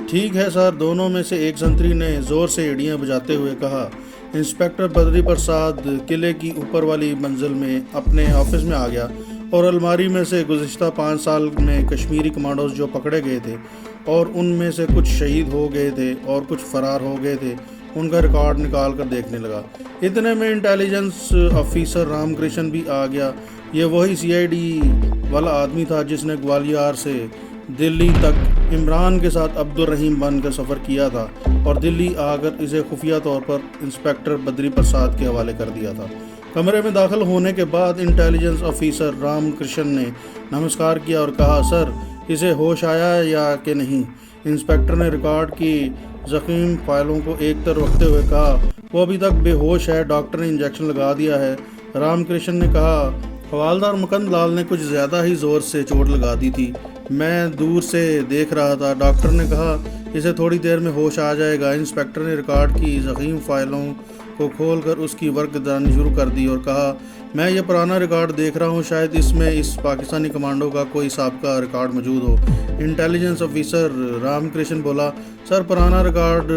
ٹھیک ہے سر، دونوں میں سے ایک سنتری نے زور سے ایڑیاں بجاتے ہوئے کہا۔ انسپکٹر بدری پرساد قلعے کی اوپر والی منزل میں اپنے آفس میں آ گیا اور الماری میں سے گزشتہ 5 سال میں کشمیری کمانڈوز جو پکڑے گئے تھے اور ان میں سے کچھ شہید ہو گئے تھے اور کچھ فرار ہو گئے تھے، ان کا ریکارڈ نکال کر دیکھنے لگا۔ اتنے میں انٹیلیجنس آفیسر رام کرشن بھی آ گیا۔ یہ وہی CID والا آدمی تھا جس نے گوالیار سے دلی تک عمران کے ساتھ عبد الرحیم بن کر سفر کیا تھا اور دلی آ کر اسے خفیہ طور پر انسپکٹر بدری پرساد کے حوالے کر دیا تھا۔ کمرے میں داخل ہونے کے بعد انٹیلیجنس آفیسر رام کرشن نے نمسکار کیا اور کہا، سر اسے ہوش آیا یا کہ نہیں؟ انسپکٹر نے ریکارڈ کی زخیم فائلوں کو ایک طرف رکھتے ہوئے کہا، وہ ابھی تک بے ہوش ہے، ڈاکٹر نے انجیکشن لگا دیا ہے۔ رام کرشن نے کہا، حوالدار مکند لال نے کچھ زیادہ ہی زور سے چوٹ لگا دی تھی، میں دور سے دیکھ رہا تھا۔ ڈاکٹر نے کہا، اسے تھوڑی دیر میں ہوش آ جائے گا۔ انسپکٹر نے ریکارڈ کی زخیم فائلوں کو کھول کر اس کی ورق گردانی شروع کر دی اور کہا، میں یہ پرانا ریکارڈ دیکھ رہا ہوں، شاید اس میں اس پاکستانی کمانڈو کا کوئی سابقہ ریکارڈ موجود ہو۔ انٹیلیجنس آفیسر رام کرشن بولا، سر پرانا ریکارڈ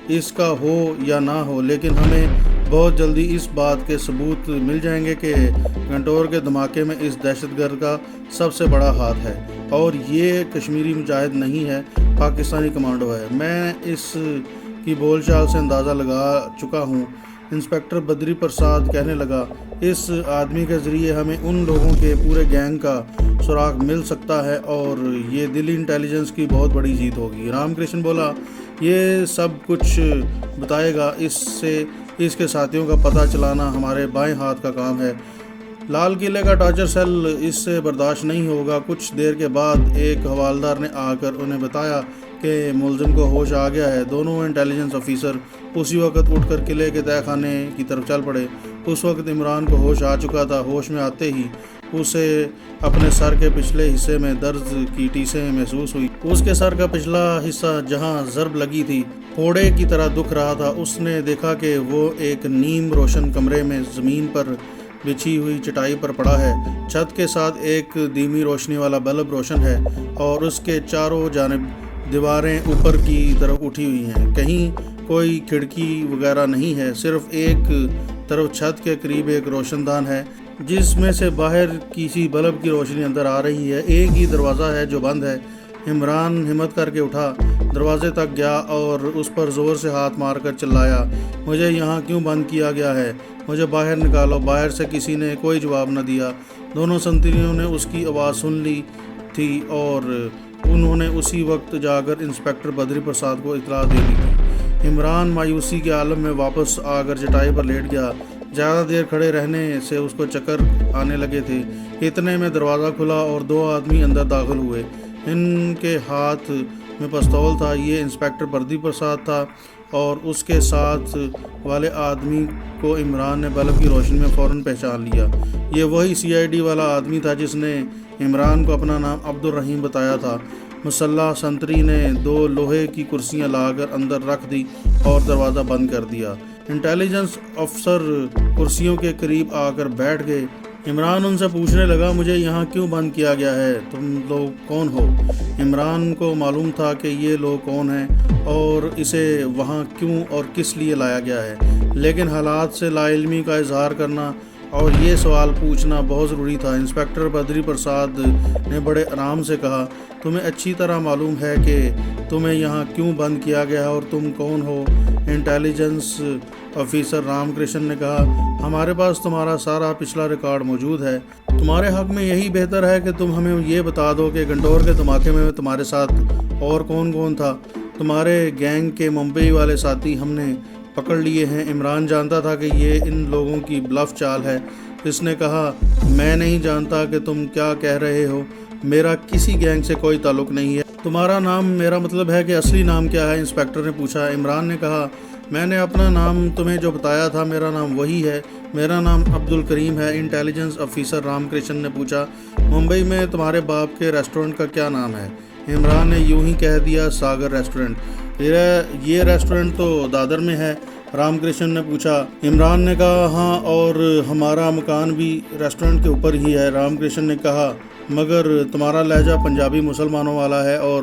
اس کا ہو یا نہ ہو، لیکن ہمیں بہت جلدی اس بات کے ثبوت مل جائیں گے کہ گھنٹور کے دھماکے میں اس دہشت گرد کا سب سے بڑا ہاتھ ہے اور یہ کشمیری مجاہد نہیں ہے، پاکستانی کمانڈو ہے۔ میں اس کی بول چال سے اندازہ لگا چکا ہوں۔ انسپکٹر بدری پرساد کہنے لگا، اس آدمی کے ذریعے ہمیں ان لوگوں کے پورے گینگ کا سراغ مل سکتا ہے اور یہ دلی انٹیلیجنس کی بہت بڑی جیت ہوگی۔ رام کرشن بولا، یہ سب کچھ بتائے گا، اس سے اس کے ساتھیوں کا پتہ چلانا ہمارے بائیں ہاتھ کا کام ہے۔ لال قلعے کا ٹارچر سیل اس سے برداشت نہیں ہوگا۔ کچھ دیر کے بعد ایک حوالدار نے آ کر انہیں بتایا کہ ملزم کو ہوش آ گیا ہے۔ دونوں انٹیلیجنس آفیسر اسی وقت اٹھ کر قلعے کے تہہ خانے کی طرف چل پڑے۔ اس وقت عمران کو ہوش آ چکا تھا۔ ہوش میں آتے ہی اسے اپنے سر کے پچھلے حصے میں درد کی ٹیسیں محسوس ہوئی۔ اس کے سر کا پچھلا حصہ جہاں ضرب لگی تھی پھوڑے کی طرح دکھ رہا تھا۔ اس نے دیکھا کہ وہ ایک نیم روشن کمرے میں زمین پر بچھی ہوئی چٹائی پر پڑا ہے۔ چھت کے ساتھ ایک دھیمی روشنی والا بلب روشن ہے اور اس کے چاروں جانب دیواریں اوپر کی طرف اٹھی ہوئی ہیں۔ کہیں کوئی کھڑکی وغیرہ نہیں ہے، صرف ایک طرف چھت کے قریب ایک روشن دان ہے جس میں سے باہر کسی بلب کی روشنی اندر آ رہی ہے۔ ایک ہی دروازہ ہے جو بند ہے۔ عمران ہمت کر کے اٹھا، دروازے تک گیا اور اس پر زور سے ہاتھ مار کر چلایا، مجھے یہاں کیوں بند کیا گیا ہے؟ مجھے باہر نکالو۔ باہر سے کسی نے کوئی جواب نہ دیا۔ دونوں سنتریوں نے اس کی آواز سن لی تھی اور انہوں نے اسی وقت جا کر انسپکٹر بدری پرساد کو اطلاع دے دی تھی۔ عمران مایوسی کے عالم میں واپس آ کر چٹائی پر لیٹ گیا۔ زیادہ دیر کھڑے رہنے سے اس کو چکر آنے لگے تھے۔ اتنے میں دروازہ کھلا اور 2 آدمی اندر داخل ہوئے۔ ان کے ہاتھ میں پستول تھا۔ یہ انسپکٹر بدری پرساد تھا اور اس کے ساتھ والے آدمی کو عمران نے بلب کی روشنی میں فوراً پہچان لیا۔ یہ وہی CID والا آدمی تھا جس نے عمران کو اپنا نام عبد الرحیم بتایا تھا۔ مسلح سنتری نے 2 لوہے کی کرسیاں لا کر اندر رکھ دی اور دروازہ بند کر دیا۔ انٹیلیجنس افسر کرسیوں کے قریب آ کر بیٹھ گئے۔ عمران ان سے پوچھنے لگا، مجھے یہاں کیوں بند کیا گیا ہے؟ تم لوگ کون ہو؟ عمران کو معلوم تھا کہ یہ لوگ کون ہیں اور اسے وہاں کیوں اور کس لیے لایا گیا ہے، لیکن حالات سے لا علمی کا اظہار کرنا اور یہ سوال پوچھنا بہت ضروری تھا۔ انسپکٹر بدری پرساد نے بڑے آرام سے کہا، تمہیں اچھی طرح معلوم ہے کہ تمہیں یہاں کیوں بند کیا گیا ہے اور تم کون ہو؟ انٹیلیجنس آفیسر رام کرشن نے کہا، ہمارے پاس تمہارا سارا پچھلا ریکارڈ موجود ہے۔ تمہارے حق میں یہی بہتر ہے کہ تم ہمیں یہ بتا دو کہ گھنٹور کے دھماکے میں تمہارے ساتھ اور کون کون تھا۔ تمہارے گینگ کے ممبئی والے ساتھی ہم نے پکڑ لیے ہیں۔ عمران جانتا تھا کہ یہ ان لوگوں کی بلف چال ہے۔ اس نے کہا، میں نہیں جانتا کہ تم کیا کہہ رہے ہو، میرا کسی گینگ سے کوئی تعلق نہیں ہے۔ تمہارا نام، میرا مطلب ہے کہ اصلی نام کیا ہے؟ انسپکٹر نے پوچھا۔ عمران نے کہا، میں نے اپنا نام تمہیں جو بتایا تھا، میرا نام وہی ہے، میرا نام عبد الکریم ہے۔ انٹیلیجنس آفیسر رام کرشن نے پوچھا، ممبئی میں تمہارے باپ کے ریسٹورنٹ کا کیا نام ہے؟ عمران نے یوں ہی کہہ دیا، ساگر ریسٹورنٹ۔ یہ ریسٹورنٹ تو دادر میں ہے؟ رام کرشن نے پوچھا۔ عمران نے کہا، ہاں، اور ہمارا مکان بھی ریسٹورنٹ کے اوپر ہی ہے۔ رام کرشن نے کہا، مگر تمہارا لہجہ پنجابی مسلمانوں والا ہے اور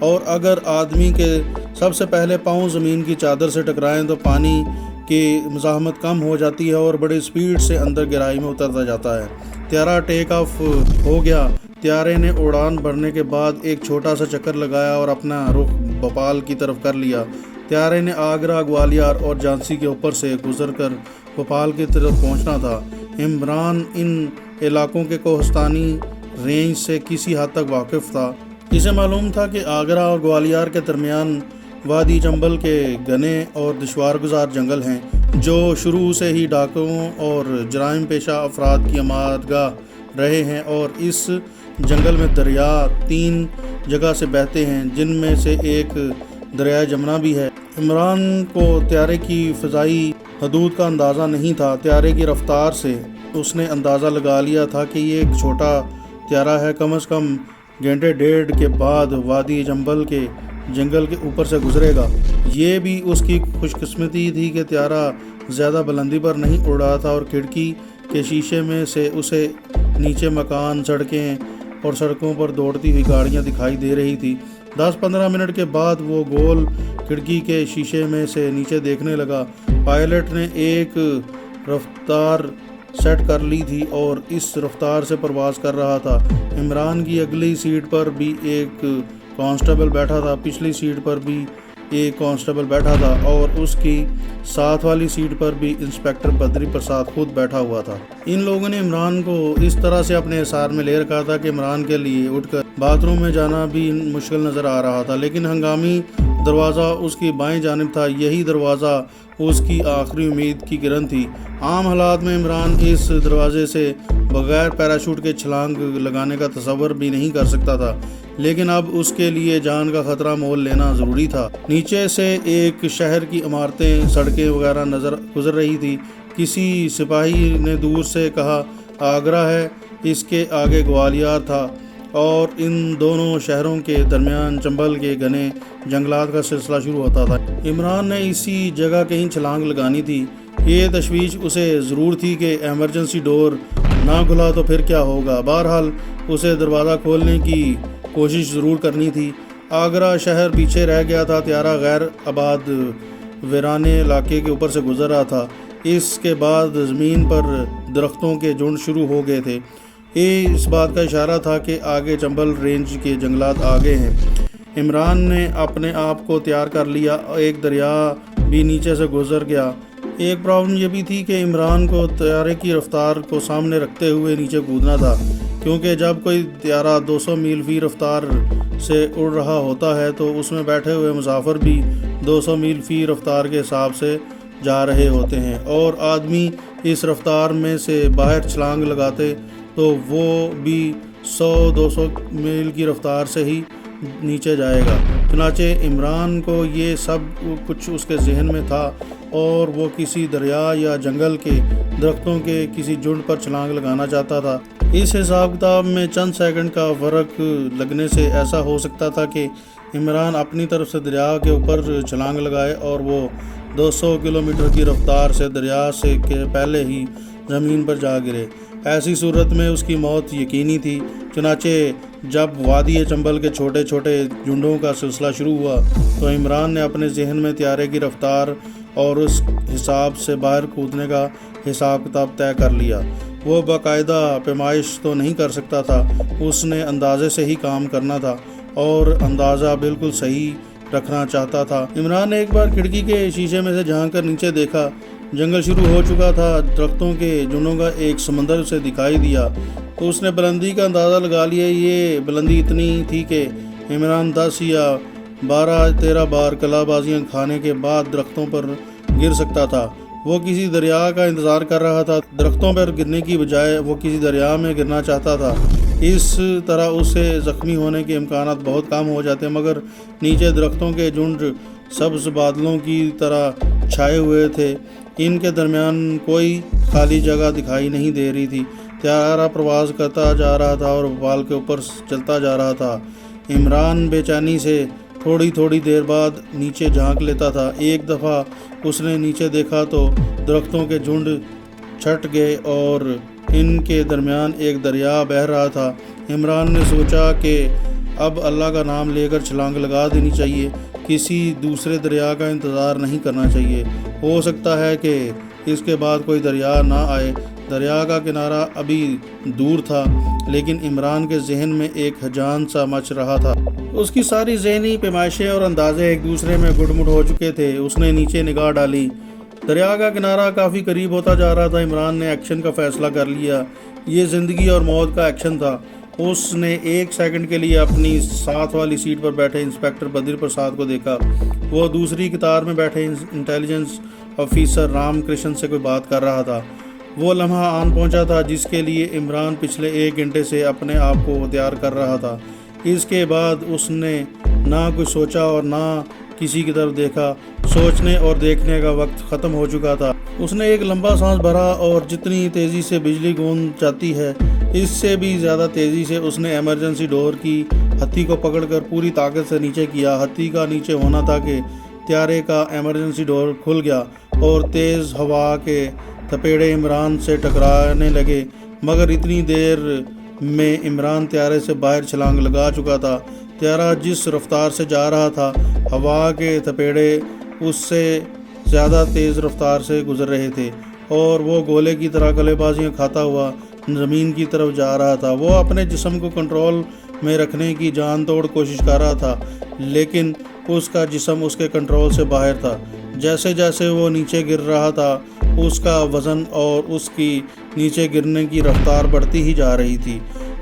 اور اگر آدمی کے سب سے پہلے پاؤں زمین کی چادر سے ٹکرائیں تو پانی کی مزاحمت کم ہو جاتی ہے اور بڑی سپیڈ سے اندر گہرائی میں اترتا جاتا ہے۔ طیارہ ٹیک آف ہو گیا۔ طیارے نے اڑان بھرنے کے بعد ایک چھوٹا سا چکر لگایا اور اپنا رخ بھوپال کی طرف کر لیا۔ طیارے نے آگرہ، گوالیار اور جھانسی کے اوپر سے گزر کر بھوپال کی طرف پہنچنا تھا۔ عمران ان علاقوں کے کوہستانی رینج سے کسی حد تک واقف تھا۔ اسے معلوم تھا کہ آگرہ اور گوالیار کے درمیان وادی چمبل کے گھنے اور دشوار گزار جنگل ہیں، جو شروع سے ہی ڈاکوؤں اور جرائم پیشہ افراد کی آمادگاہ رہے ہیں، اور اس جنگل میں دریا 3 جگہ سے بہتے ہیں، جن میں سے ایک دریائے جمنا بھی ہے۔ عمران کو طیارے کی فضائی حدود کا اندازہ نہیں تھا۔ طیارے کی رفتار سے اس نے اندازہ لگا لیا تھا کہ یہ ایک چھوٹا طیارہ ہے، کم از کم گھنٹے ڈیڑھ کے بعد وادی چمبل کے جنگل کے اوپر سے گزرے گا۔ یہ بھی اس کی خوش قسمتی تھی کہ طیارہ زیادہ بلندی پر نہیں اڑ رہا تھا اور کھڑکی کے شیشے میں سے اسے نیچے مکان، سڑکیں اور سڑکوں پر دوڑتی ہوئی گاڑیاں دکھائی دے رہی تھی۔ 10-15 منٹ کے بعد وہ گول کھڑکی کے شیشے میں سے نیچے دیکھنے لگا۔ پائلٹ نے ایک رفتار سیٹ کر لی تھی اور اس رفتار سے پرواز کر رہا تھا۔ عمران کی اگلی سیٹ پر بھی ایک کانسٹیبل بیٹھا تھا، پچھلی سیٹ پر بھی ایک کانسٹیبل بیٹھا تھا اور اس کی ساتھ والی سیٹ پر بھی انسپکٹر بدری پرساد خود بیٹھا ہوا تھا۔ ان لوگوں نے عمران کو اس طرح سے اپنے احسار میں لے رکھا تھا کہ عمران کے لیے اٹھ کر باتھ روم میں جانا بھی مشکل نظر آ رہا تھا، لیکن ہنگامی دروازہ اس کی بائیں جانب تھا۔ یہی دروازہ اس کی آخری امید کی کرن تھی۔ عام حالات میں عمران اس دروازے سے بغیر پیراشوٹ کے چھلانگ لگانے کا تصور بھی نہیں کر سکتا تھا، لیکن اب اس کے لیے جان کا خطرہ مول لینا ضروری تھا۔ نیچے سے ایک شہر کی عمارتیں، سڑکیں وغیرہ گزر رہی تھی۔ کسی سپاہی نے دور سے کہا آگرہ ہے، اس کے آگے گوالیار تھا، اور ان دونوں شہروں کے درمیان چمبل کے گھنے جنگلات کا سلسلہ شروع ہوتا تھا۔ عمران نے اسی جگہ کہیں چھلانگ لگانی تھی۔ یہ تشویش اسے ضرور تھی کہ ایمرجنسی ڈور نہ کھلا تو پھر کیا ہوگا۔ بہرحال اسے دروازہ کھولنے کی کوشش ضرور کرنی تھی۔ آگرہ شہر پیچھے رہ گیا تھا۔ طیارہ غیر آباد ویرانے علاقے کے اوپر سے گزر رہا تھا۔ اس کے بعد زمین پر درختوں کے جھنڈ شروع ہو گئے تھے۔ یہ اس بات کا اشارہ تھا کہ آگے چمبل رینج کے جنگلات آگے ہیں۔ عمران نے اپنے آپ کو تیار کر لیا۔ ایک دریا بھی نیچے سے گزر گیا۔ ایک پرابلم یہ بھی تھی کہ عمران کو طیارے کی رفتار کو سامنے رکھتے ہوئے نیچے کودنا تھا، کیونکہ جب کوئی طیارہ 200 میل فی رفتار سے اڑ رہا ہوتا ہے تو اس میں بیٹھے ہوئے مسافر بھی 200 میل فی رفتار کے حساب سے جا رہے ہوتے ہیں، اور آدمی اس رفتار میں سے باہر چھلانگ لگاتے تو وہ بھی 100-200 میل کی رفتار سے ہی نیچے جائے گا۔ چنانچہ عمران کو یہ سب کچھ اس کے ذہن میں تھا اور وہ کسی دریا یا جنگل کے درختوں کے کسی جھنڈ پر چھلانگ لگانا چاہتا تھا۔ اس حساب کتاب میں چند سیکنڈ کا فرق لگنے سے ایسا ہو سکتا تھا کہ عمران اپنی طرف سے دریا کے اوپر چھلانگ لگائے اور وہ 200 کلومیٹر کی رفتار سے دریا سے کے پہلے ہی زمین پر جا گرے۔ ایسی صورت میں اس کی موت یقینی تھی۔ چنانچہ جب وادی چمبل کے چھوٹے چھوٹے جھنڈوں کا سلسلہ شروع ہوا تو عمران نے اپنے ذہن میں طیارے کی رفتار اور اس حساب سے باہر کودنے کا حساب کتاب طے کر لیا۔ وہ باقاعدہ پیمائش تو نہیں کر سکتا تھا، اس نے اندازے سے ہی کام کرنا تھا اور اندازہ بالکل صحیح رکھنا چاہتا تھا۔ عمران نے ایک بار کھڑکی کے شیشے میں سے جھانک کر نیچے دیکھا۔ جنگل شروع ہو چکا تھا، درختوں کے جھنڈوں کا ایک سمندر اسے دکھائی دیا۔ اس نے بلندی کا اندازہ لگا لیا۔ یہ بلندی اتنی تھی کہ عمران 10 یا 12-13 بار کلا بازیاں کھانے کے بعد درختوں پر گر سکتا تھا۔ وہ کسی دریا کا انتظار کر رہا تھا۔ درختوں پر گرنے کی بجائے وہ کسی دریا میں گرنا چاہتا تھا۔ اس طرح اسے زخمی ہونے کے امکانات بہت کم ہو جاتے، مگر نیچے درختوں کے جھنڈ سبز بادلوں کی طرح چھائے ہوئے تھے۔ ان کے درمیان کوئی خالی جگہ دکھائی نہیں دے رہی تھی۔ طیارہ پرواز کرتا جا رہا تھا اور بال کے اوپر چلتا جا رہا تھا۔ عمران بے چینی سے تھوڑی دیر بعد نیچے جھانک لیتا تھا۔ ایک دفعہ اس نے نیچے دیکھا تو درختوں کے جھنڈ چھٹ گئے اور ان کے درمیان ایک دریا بہہ رہا تھا۔ عمران نے سوچا کہ اب اللہ کا نام لے کر چھلانگ لگا دینی چاہیے، کسی دوسرے دریا کا انتظار نہیں کرنا چاہیے، ہو سکتا ہے کہ اس کے بعد کوئی دریا نہ آئے۔ دریا کا کنارہ ابھی دور تھا، لیکن عمران کے ذہن میں ایک ہیجان سا مچ رہا تھا۔ اس کی ساری ذہنی پیمائشیں اور اندازے ایک دوسرے میں گڈ مڈ ہو چکے تھے۔ اس نے نیچے نگاہ ڈالی، دریا کا کنارہ کافی قریب ہوتا جا رہا تھا۔ عمران نے ایکشن کا فیصلہ کر لیا، یہ زندگی اور موت کا ایکشن تھا۔ اس نے ایک سیکنڈ کے لیے اپنی ساتھ والی سیٹ پر بیٹھے انسپکٹر بدری پرساد کو دیکھا۔ وہ دوسری قطار میں بیٹھے انٹیلیجنس آفیسر رام کرشن سے کوئی بات کر رہا تھا۔ وہ لمحہ آن پہنچا تھا جس کے لیے عمران پچھلے 1 گھنٹے سے اپنے آپ کو تیار کر رہا تھا۔ اس کے بعد اس نے نہ کچھ سوچا اور نہ کسی کی طرف دیکھا۔ سوچنے اور دیکھنے کا وقت ختم ہو چکا تھا۔ اس نے ایک لمبا سانس بھرا اور جتنی تیزی سے بجلی گونج جاتی ہے اس سے بھی زیادہ تیزی سے اس نے ایمرجنسی ڈور کی ہتھی کو پکڑ کر پوری طاقت سے نیچے کیا۔ ہتھی کا نیچے ہونا تھا کہ طیارے کا ایمرجنسی ڈور کھل گیا اور تیز ہوا کے تھپیڑے عمران سے ٹکرانے لگے، مگر اتنی دیر میں عمران طیارے سے باہر چھلانگ لگا چکا تھا۔ طیارہ جس رفتار سے جا رہا تھا، ہوا کے تھپیڑے اس سے زیادہ تیز رفتار سے گزر رہے تھے اور وہ گولے کی طرح قلعے بازیاں کھاتا ہوا زمین کی طرف جا رہا تھا۔ وہ اپنے جسم کو کنٹرول میں رکھنے کی جان توڑ کوشش کر رہا تھا، لیکن اس کا جسم اس کے کنٹرول سے باہر تھا۔ جیسے جیسے وہ نیچے گر رہا تھا، اس کا وزن اور اس کی نیچے گرنے کی رفتار بڑھتی ہی جا رہی تھی۔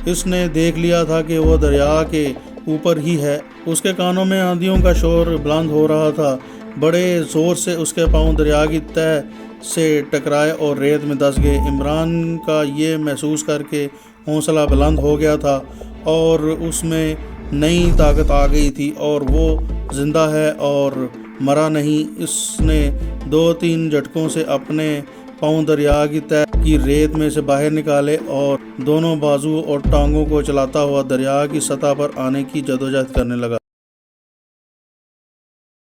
اس نے دیکھ لیا تھا کہ وہ دریا کے اوپر ہی ہے۔ اس کے کانوں میں آندھیوں کا شور بلند ہو رہا تھا۔ بڑے زور سے اس کے پاؤں دریا کی تہہ سے ٹکرائے اور ریت میں دس گئے۔ عمران کا یہ محسوس کر کے حوصلہ بلند ہو گیا تھا اور اس میں نئی طاقت آ گئی تھی اور وہ زندہ ہے اور مرا نہیں۔ اس نے 2-3 جھٹکوں سے اپنے پاؤں دریا کی تہہ کی ریت میں سے باہر نکالے اور دونوں بازو اور ٹانگوں کو چلاتا ہوا دریا کی سطح پر آنے کی جدوجہد کرنے لگا۔